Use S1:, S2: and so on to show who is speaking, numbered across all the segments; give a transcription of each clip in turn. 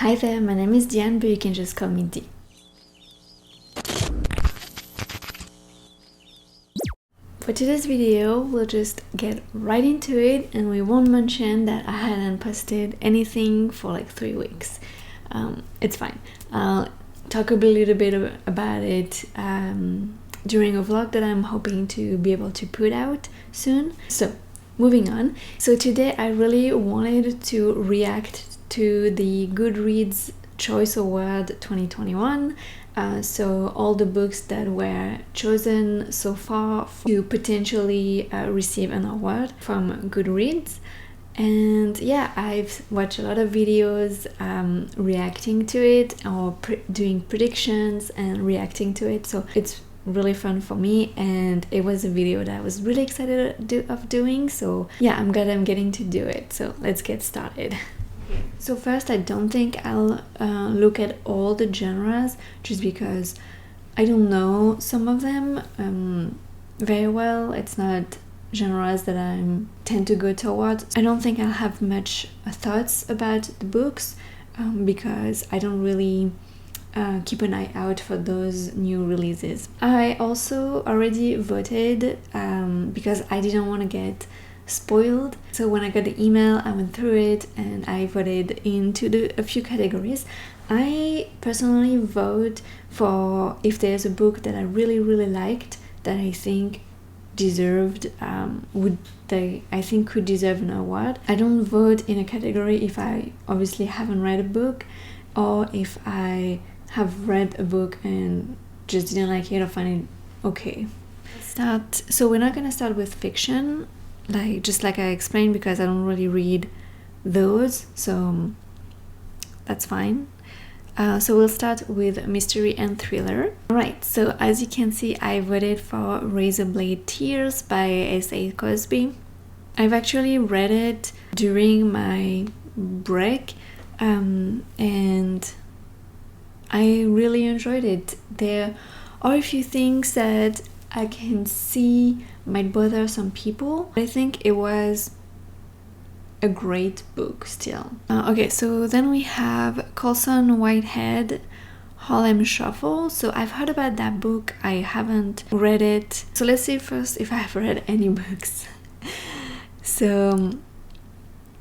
S1: Hi there, my name is Diane, but you can just call me D. For today's video, we'll just get right into it and we won't mention that I hadn't posted anything for like 3 weeks. It's fine. I'll talk a little bit about it during a vlog that I'm hoping to be able to put out soon. So, moving on. So today I really wanted to react to the Goodreads Choice Award 2021. So all the books that were chosen so far to potentially receive an award from Goodreads. And yeah, I've watched a lot of videos reacting to it or doing predictions and reacting to it. So it's really fun for me, and it was a video that I was really excited of doing. So yeah, I'm glad I'm getting to do it. So let's get started. So first, I don't think I'll look at all the genres just because I don't know some of them very well. It's not genres that I tend to go towards. I don't think I'll have much thoughts about the books because I don't really keep an eye out for those new releases. I also already voted because I didn't want to get spoiled. So when I got the email, I went through it and I voted into a few categories. I personally vote for if there's a book that I really liked that I think deserved could deserve an award. I don't vote in a category if I obviously haven't read a book or if I have read a book and just didn't like it or find it okay. So we're not gonna start with fiction, just like I explained, because I don't really read those, so that's fine. So we'll start with mystery and thriller. Alright, so as you can see, I voted for Razorblade Tears by S.A. Cosby. I've actually read it during my break and I really enjoyed it. There are a few things that I can see might bother some people. I think it was a great book still. Okay, so then we have Colson Whitehead, Harlem Shuffle. So I've heard about that book. I haven't read it. So let's see first if I've read any books. So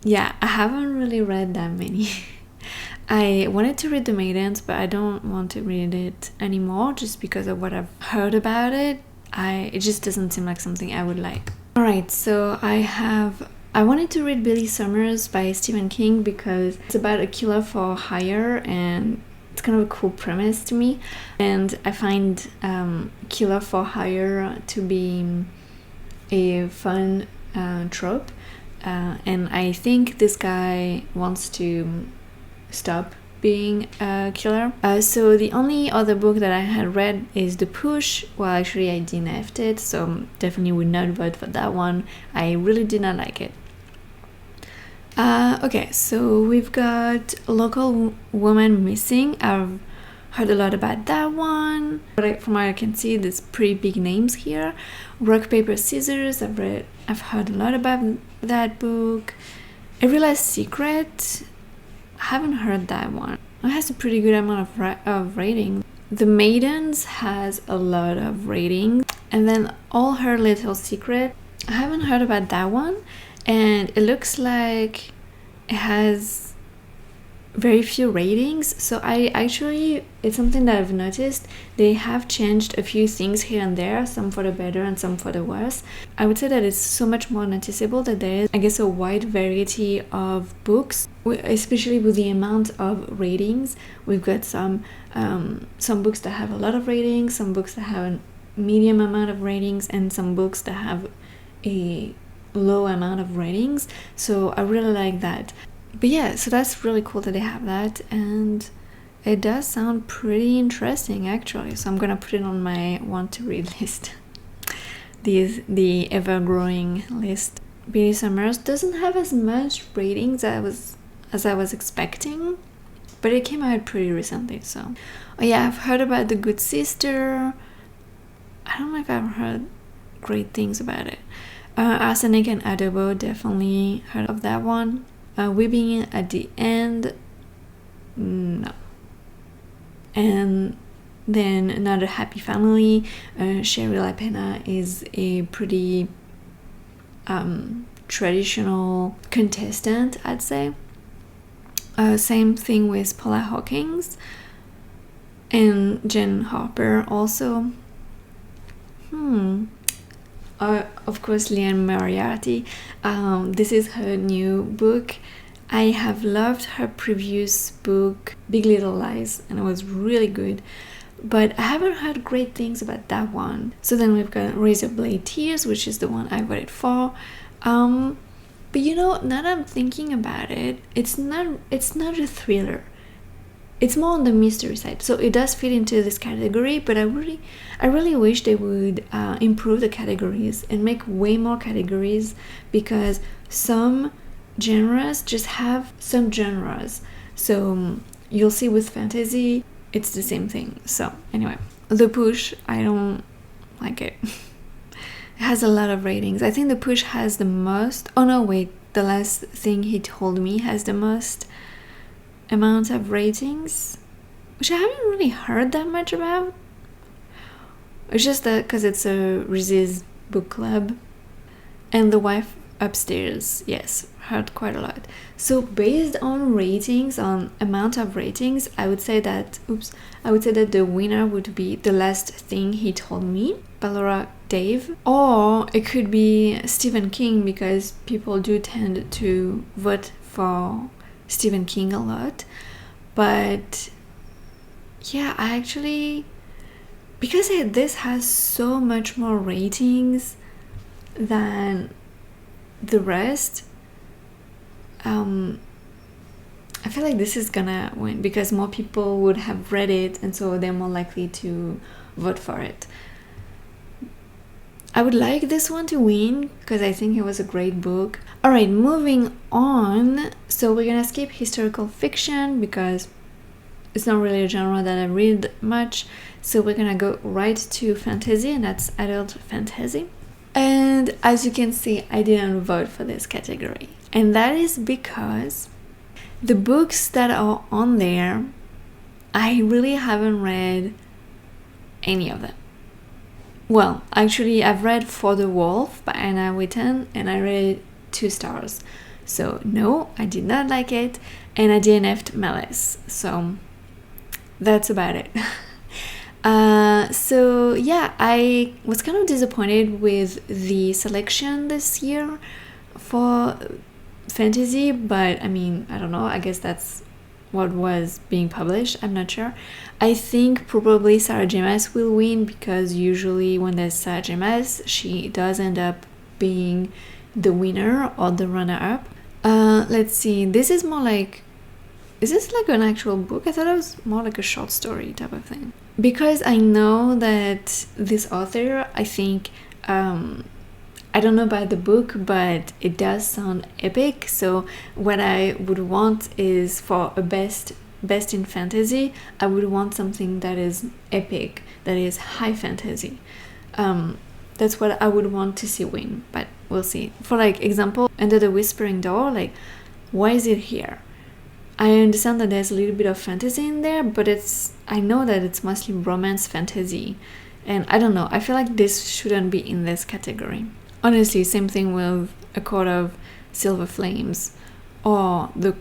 S1: yeah, I haven't really read that many. I wanted to read The Maidens, but I don't want to read it anymore just because of what I've heard about it. It just doesn't seem like something I would like. Alright, so I wanted to read Billy Summers by Stephen King because it's about a killer for hire and it's kind of a cool premise to me. And I find killer for hire to be a fun trope. And I think this guy wants to stop being a killer. So the only other book that I had read is The Push. Well, actually I DNF'd it, so definitely would not vote for that one. I really did not like it. Okay, so we've got Local Woman Missing. I've heard a lot about that one, but from what I can see, there's pretty big names here. Rock, Paper, Scissors. I've heard a lot about that book. Every Last Secret. I haven't heard that one. It has a pretty good amount of rating. The Maidens has a lot of ratings. And then All Her Little Secret. I haven't heard about that one. And it looks like it has very few ratings. So it's something that I've noticed. They have changed a few things here and there, some for the better and some for the worse. I would say that it's so much more noticeable that there is, I guess, a wide variety of books, especially with the amount of ratings. We've got some books that have a lot of ratings, some books that have a medium amount of ratings, and some books that have a low amount of ratings. So I really like that. But yeah, so that's really cool that they have that, and it does sound pretty interesting actually. So I'm gonna put it on my want to read list. The ever-growing list. Billy Summers doesn't have as much ratings as I was expecting, but it came out pretty recently. So, oh yeah, I've heard about The Good Sister. I don't know if I've heard great things about it. Arsenic and Adobo, definitely heard of that one. Weeping at the End, No. And then Another Happy Family, Sherry LaPena is a pretty traditional contestant, I'd say. Same thing with Paula Hawkins and Jen Harper also. Of course, Liane Moriarty. This is her new book. I have loved her previous book, Big Little Lies, and it was really good. But I haven't heard great things about that one. So then we've got Razorblade Tears, which is the one I voted for. But you know, now that I'm thinking about it, it's not a thriller. It's more on the mystery side. So it does fit into this category, but I really wish they would improve the categories and make way more categories, because some genres just have some genres. So you'll see with fantasy, it's the same thing. So anyway, The Push, I don't like it. It has a lot of ratings. I think The Push has the most. Oh no, wait. The Last Thing He Told Me has the most amount of ratings, which I haven't really heard that much about. It's just that because it's a Riz's book club. And The Wife Upstairs, yes, heard quite a lot. So based on ratings, on amount of ratings, I would say that the winner would be The Last Thing He Told Me by Laura Dave, or it could be Stephen King, because people do tend to vote for Stephen King a lot. But yeah, I actually, because this has so much more ratings than the rest, I feel like this is gonna win because more people would have read it, and so they're more likely to vote for it. I would like this one to win because I think it was a great book. Alright, moving on. So we're gonna skip historical fiction because it's not really a genre that I read much. So we're gonna go right to fantasy, and that's adult fantasy. And as you can see, I didn't vote for this category. And that is because the books that are on there, I really haven't read any of them. Well, actually, I've read For the Wolf by Anna Whitten, and I rated 2 stars. So no, I did not like it, and I DNF'd Malice. So that's about it. So yeah, I was kind of disappointed with the selection this year for fantasy, but I mean, I don't know, I guess that's what was being published. I'm not sure. I think probably Sarah J. Maas will win because usually when there's Sarah J. Maas, she does end up being the winner or the runner-up. Let's see. This is more like, is this like an actual book? I thought it was more like a short story type of thing. Because I know that this author, I think, I don't know about the book, but it does sound epic. So what I would want is for a best in fantasy, I would want something that is epic, that is high fantasy. That's what I would want to see win, but we'll see. For like example, Under the Whispering Door, like, why is it here? I understand that there's a little bit of fantasy in there, but I know that it's mostly romance fantasy, and I don't know, I feel like this shouldn't be in this category. Honestly, same thing with A Court of Silver Flames or the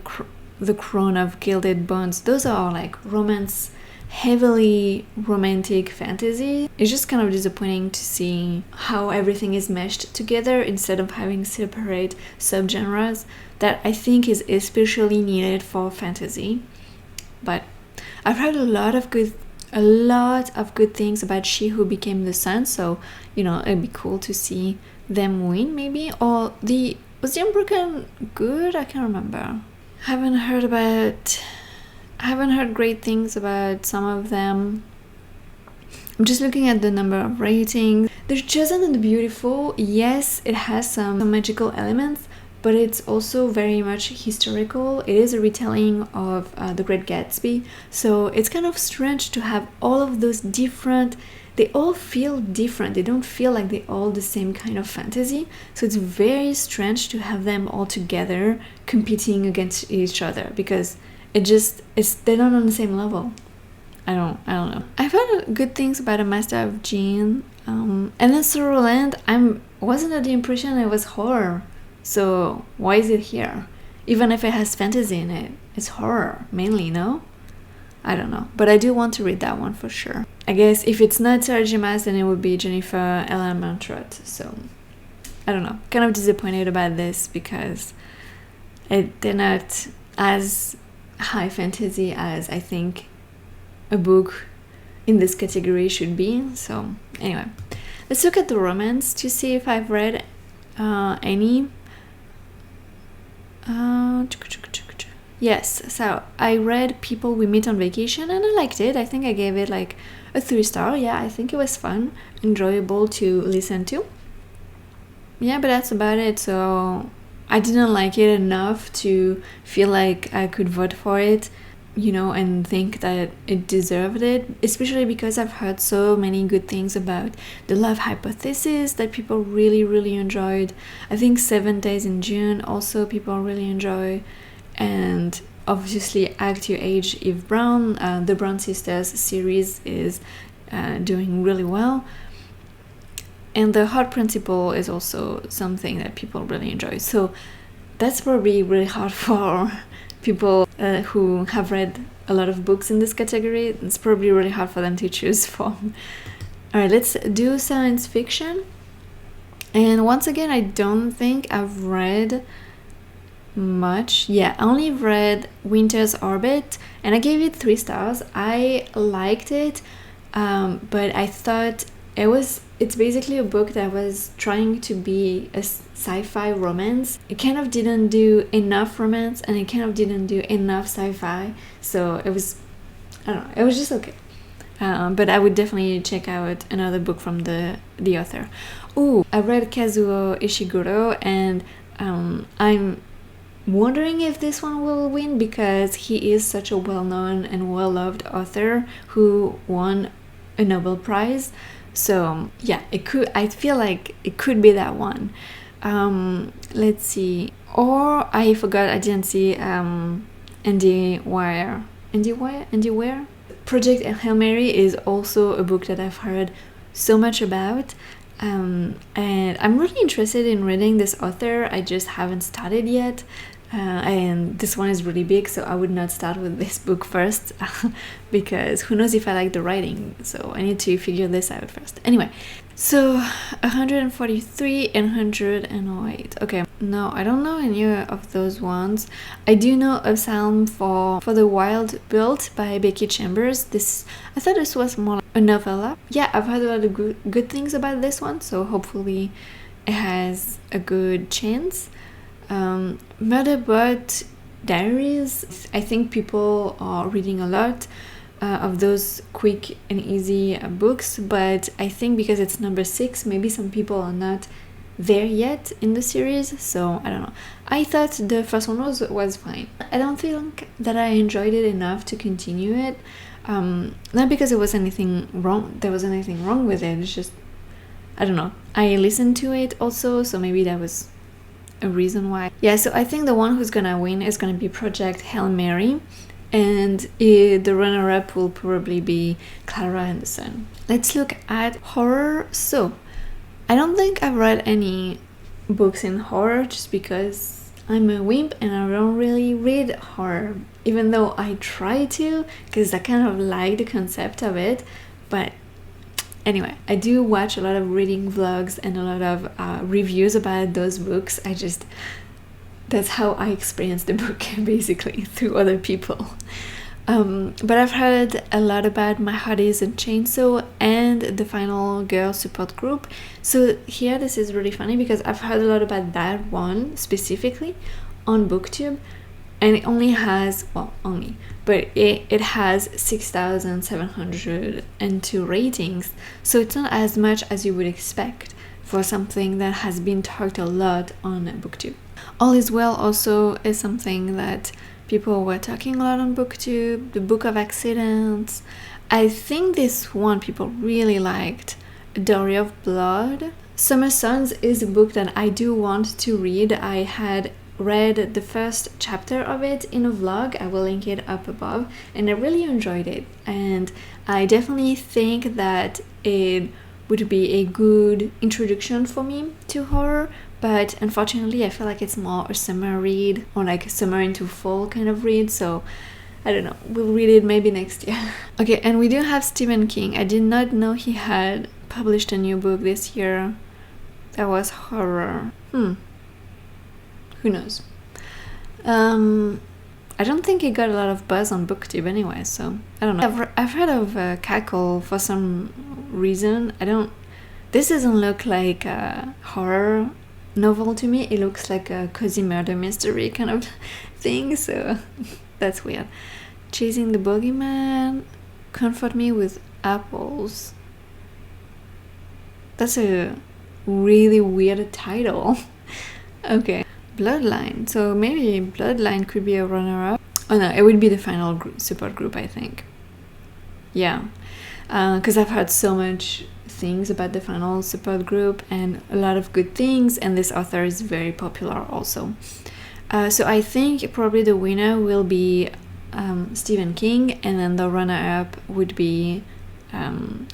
S1: Crown of Gilded Bones. Those are like romance, heavily romantic fantasy. It's just kind of disappointing to see how everything is meshed together instead of having separate subgenres that I think is especially needed for fantasy. But I've heard a lot of good things about She Who Became the Sun, so you know, it'd be cool to see them win maybe. Or was the Unbroken good? I can't remember. Haven't heard great things about some of them. I'm just looking at the number of ratings. The Chosen and the Beautiful, yes, it has some magical elements, but it's also very much historical. It is a retelling of The Great Gatsby, so it's kind of strange to have all of those different, they all feel different, they don't feel like they're all the same kind of fantasy, so it's very strange to have them all together competing against each other, because they're not on the same level. I don't know. I've heard good things about A Master of Jean, and then Sorrowland, I wasn't under the impression it was horror. So why is it here? Even if it has fantasy in it, it's horror mainly, no? I don't know, but I do want to read that one for sure. I guess if it's not Sarah J. Maas, then it would be Jennifer Ellen Montrott. So I don't know. Kind of disappointed about this because they're not as high fantasy as I think a book in this category should be. So anyway, let's look at the romance to see if I've read any. Yes, so I read People We Meet on Vacation and I liked it. I think I gave it like a 3-star. Yeah, I think it was fun, enjoyable to listen to. Yeah, but that's about it. So I didn't like it enough to feel like I could vote for it, and think that it deserved it, especially because I've heard so many good things about The Love Hypothesis that people really, really enjoyed. I think 7 Days in June also people really enjoy. And obviously Act Your Age, Eve Brown, the Brown Sisters series is doing really well. And The Heart Principle is also something that people really enjoy. So that's probably really hard for people who have read a lot of books in this category. It's probably really hard for them to choose from. Alright, let's do science fiction. And once again, I don't think I've read much. Yeah, I only read Winter's Orbit and I gave it 3 stars. I liked it, but I thought it's basically a book that was trying to be a sci-fi romance. It kind of didn't do enough romance and it kind of didn't do enough sci-fi, so it was just okay. But I would definitely check out another book from the author. I read Kazuo Ishiguro and I'm wondering if this one will win because he is such a well-known and well-loved author who won a Nobel Prize. So yeah, I feel like it could be that one. Let's see. Or I didn't see Andy Weir. Project Hail Mary is also a book that I've heard so much about. And I'm really interested in reading this author. I just haven't started yet. And this one is really big, so I would not start with this book first because who knows if I like the writing, so I need to figure this out first. Anyway, so 143 and 108. Okay, no, I don't know any of those ones. I do know a psalm for the Wild Built by Becky Chambers. I thought this was more like a novella. Yeah, I've heard a lot of good things about this one, so hopefully it has a good chance. Murderbot Diaries, I think people are reading a lot of those quick and easy books, but I think because it's number 6, maybe some people are not there yet in the series, so I don't know. I thought the first one was fine. I don't think that I enjoyed it enough to continue it, not because there was anything wrong with it, it's just, I don't know. I listened to it also, so maybe that was a reason why. Yeah, so I think the one who's gonna win is gonna be Project Hail Mary, and the runner-up will probably be Clara Anderson. Let's look at horror. So I don't think I've read any books in horror just because I'm a wimp and I don't really read horror, even though I try to because I kind of like the concept of it. But anyway, I do watch a lot of reading vlogs and a lot of reviews about those books. That's how I experience the book, basically, through other people. But I've heard a lot about My Heart Is a Chainsaw and the Final Girl Support Group. So here, this is really funny because I've heard a lot about that one specifically on BookTube. And it only has, but it has 6,702 ratings. So it's not as much as you would expect for something that has been talked a lot on BookTube. All Is Well also is something that people were talking a lot on BookTube. The Book of Accidents. I think this one people really liked. Diary of Blood. Summer Sons is a book that I do want to read. I had read the first chapter of it in a vlog. I will link it up above, and I really enjoyed it, and I definitely think that it would be a good introduction for me to horror, but unfortunately I feel like it's more a summer read, or like a summer into fall kind of read, so I don't know, we'll read it maybe next year. Okay, and we do have Stephen King. I did not know he had published a new book this year that was horror. Who knows? I don't think it got a lot of buzz on BookTube anyway, so I don't know. I've heard of Cackle for some reason. This doesn't look like a horror novel to me. It looks like a cozy murder mystery kind of thing, so that's weird. Chasing the Boogeyman, Comfort Me with Apples. That's a really weird title. Okay. Bloodline. So maybe Bloodline could be a runner-up. Oh no, it would be the final support group, I think. Yeah. Because I've heard so much things about the final support group and a lot of good things, and this author is very popular also. So I think probably the winner will be Stephen King, and then the runner-up would be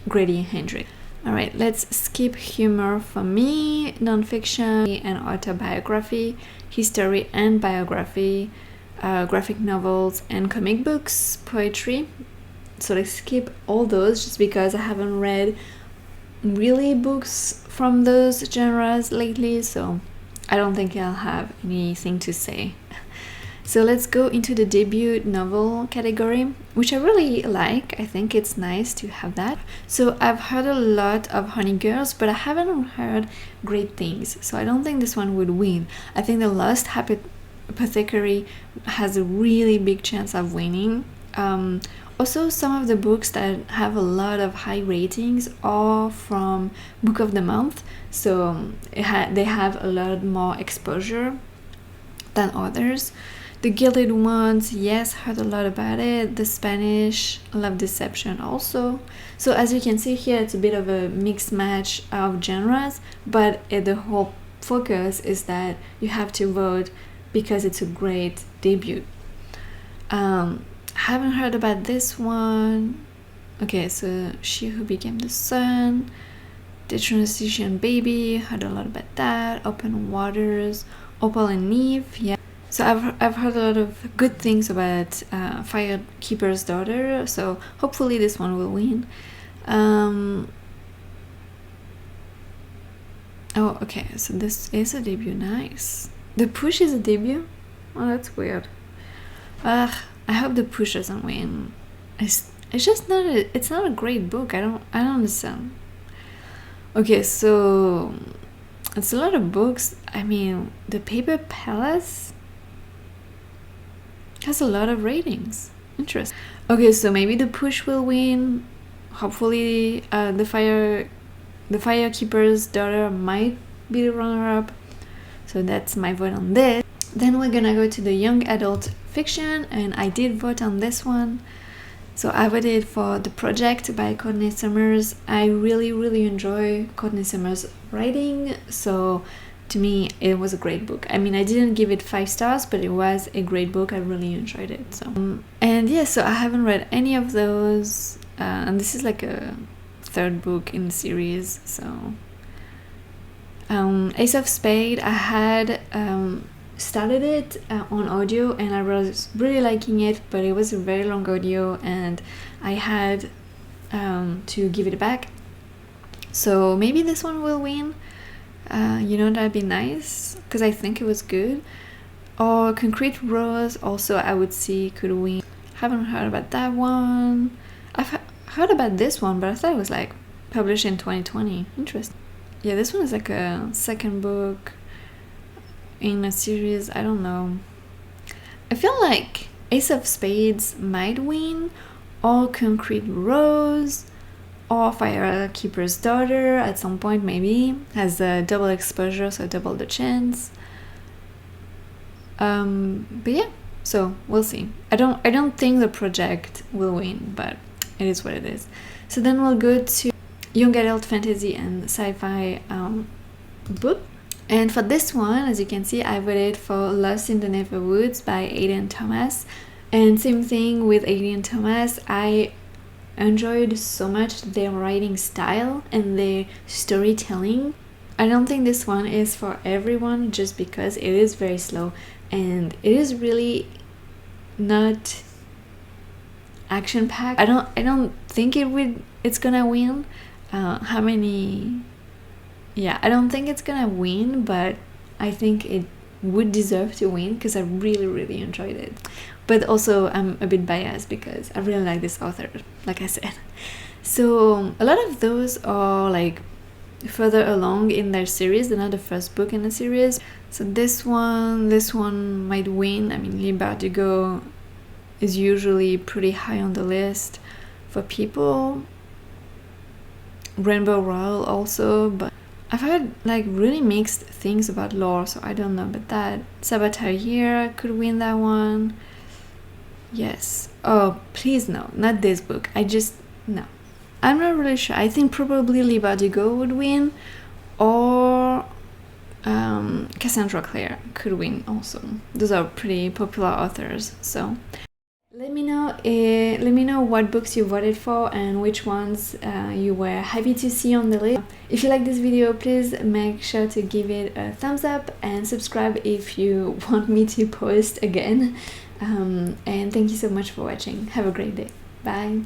S1: Grady Hendrix. Alright, let's skip humor for me, nonfiction and autobiography, history and biography, graphic novels and comic books, poetry. So let's skip all those just because I haven't read really books from those genres lately, so I don't think I'll have anything to say. So let's go into the debut novel category, which I really like. I think it's nice to have that. So I've heard a lot of Honey Girls, but I haven't heard great things, so I don't think this one would win. I think The Lost Apothecary has a really big chance of winning. Also, some of the books that have a lot of high ratings are from Book of the Month, so they have a lot more exposure than others. The Gilded Ones, yes, heard a lot about it. The Spanish, Love Deception also. So as you can see here, it's a bit of a mixed match of genres, but the whole focus is that you have to vote because it's a great debut. Haven't heard about this one. Okay, so She Who Became the Sun, The Transition Baby, heard a lot about that. Open Waters, Opal and Neve, yeah. So I've heard a lot of good things about Firekeeper's Daughter, so hopefully this one will win. Oh, okay, so this is a debut, nice. The Push is a debut? Oh, that's weird. I hope The Push doesn't win. It's just not it's not a great book. I don't understand. Okay, so it's a lot of books. I mean, The Paper Palace has a lot of ratings. Interesting. Okay, so maybe The Push will win. Hopefully, the Firekeeper's Daughter might be the runner-up. So that's my vote on this. Then we're gonna go to the young adult fiction, and I did vote on this one. So I voted for The Project by Courtney Summers. I really enjoy Courtney Summers' writing, so to me it was a great book. I mean, I didn't give it 5 stars, but it was a great book. I really enjoyed it. So and yeah, so I haven't read any of those, and this is like a 3rd book in the series. So Ace of Spades, I had started it on audio, and I was really liking it, but it was a very long audio and I had to give it back. So maybe this one will win. That'd be nice, because I think it was good. Or Concrete Rose also, I would see could win. Haven't heard about that one. I've heard about this one, but I thought it was like published in 2020. Interesting. Yeah, this one is like a 2nd book in a series. I don't know. I feel like Ace of Spades might win, or Concrete Rose, or Firekeeper's Daughter at some point, maybe. Has a double exposure, so double the chance. But yeah, so we'll see. I don't think The Project will win, but it is what it is. So then we'll go to young adult fantasy and sci-fi book. And for this one, as you can see, I voted for Lost in the Neverwoods by Aidan Thomas. And same thing with Aidan Thomas, I enjoyed so much their writing style and their storytelling. I don't think this one is for everyone just because it is very slow and it is really not action-packed. I don't think it's gonna win. I don't think it's gonna win, but I think it would deserve to win because I really enjoyed it. But also I'm a bit biased because I really like this author, like I said. So a lot of those are like further along in their series. They're not the first book in the series. So this one might win. I mean, Lee Bardugo is usually pretty high on the list for people. Rainbow Rowell also, but I've heard like really mixed things about lore, so I don't know about that. Sabbatarier could win that one. Yes. Oh, please no, not this book. No. I'm not really sure. I think probably Lee Bardugo would win, or Cassandra Clare could win also. Those are pretty popular authors, so let me know what books you voted for and which ones you were happy to see on the list. If you like this video, please make sure to give it a thumbs up and subscribe if you want me to post again. And thank you so much for watching. Have a great day. Bye.